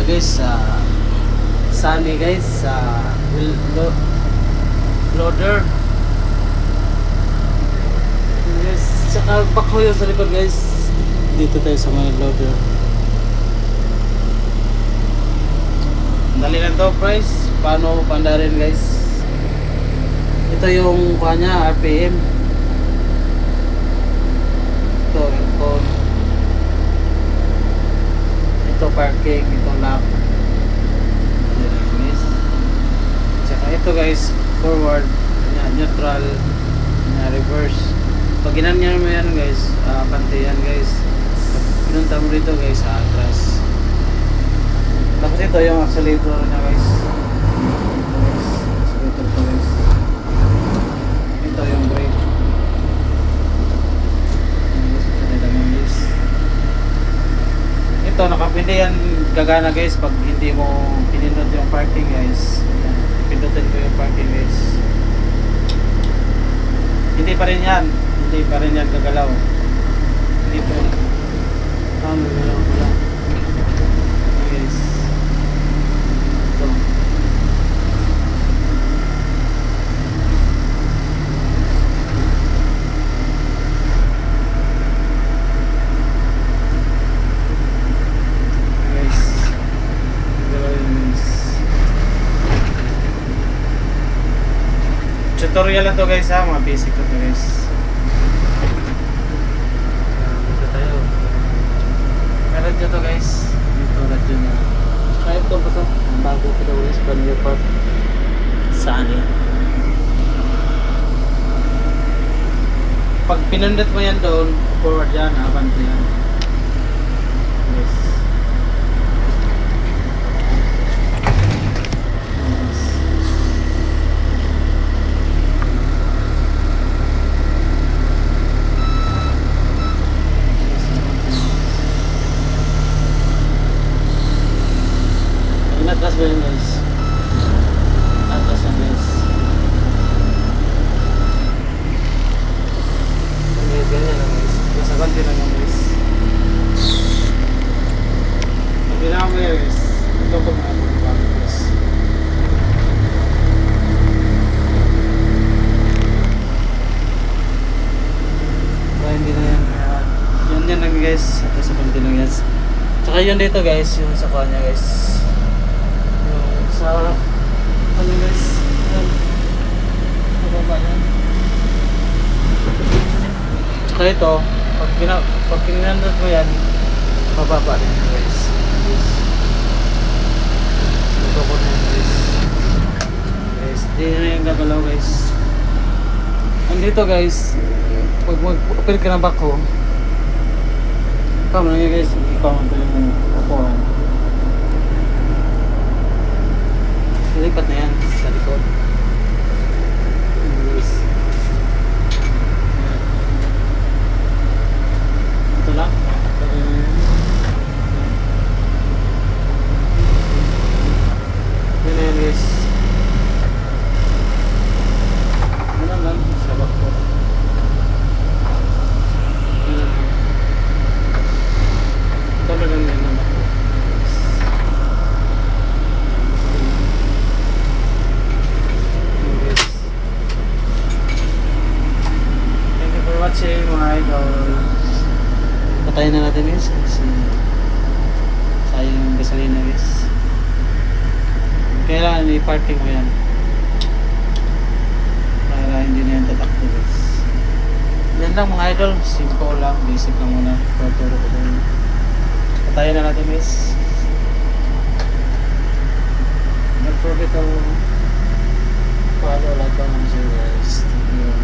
tayo guys sa Sunny guys sa loader. Yes, saka bako yun sa likod guys. Dito tayo sa may loader. Dali lang to price. Paano pandarin guys? Ito yung kuha niya, RPM. Ito, aircon. Ito parking, ito lock. Tsaka ito guys, forward, neutral, reverse. Pag ginanyan mo yan guys, pante yan guys. Pag pinunta mo dito guys, atras. Tapos ito yung accelerator niya guys. Accelerator to guys. Ito yung brake. Ito nakapindi yan gagana guys pag hindi mo pinindot yung parking guys. Yan, pindutin ko yung parking guys. Hindi pa rin yan gagalaw. Hindi pa rin gagalaw ko lang guys. Ito tutorial lang to guys ha, mga basic to guys. Dito tayo. May radyo to guys. Dito radyo na. Kaya ito ba to? Ang bago ko daw guys, brand new part. Saan yan? Pag pinundot mo yan doon, forward yan, abante yan. Yes. Atras ba yun guys? Atras yan guys. Ganyan lang guys. Nasa konti lang yan guys. Pag kailangan mo yan guys, ito ko mga bago guys. Kaya hindi na yan. Yan lang guys. Atras sa konti lang guys. Tsaka yun dito guys, yung sa kuha niya guys. Sa ano guys, yan mababa yan. Tsaka ito pag pinindot mo yan, mababa rin guys. Ito ko na yan guys, di na yung gagalaw guys. Andito guys, pag mag-upil ka ng bako, kama na yan guys, ikaw mo ito yung upuan. Lipat na yan sa likod. Ito lang. Yun na yan guys. Ano lang, sabak ko. Ito na lang yan naman. Watching mga idol. Patayin na natin guys kasi sayang yung gasolina guys. Kailangan i-parking mo yan para hindi na yan tatakbo guys. Yan lang mga idol, simple lang, basic lang muna. Patayin na natin guys. Don't forget to follow like, comment, share guys. Thank you.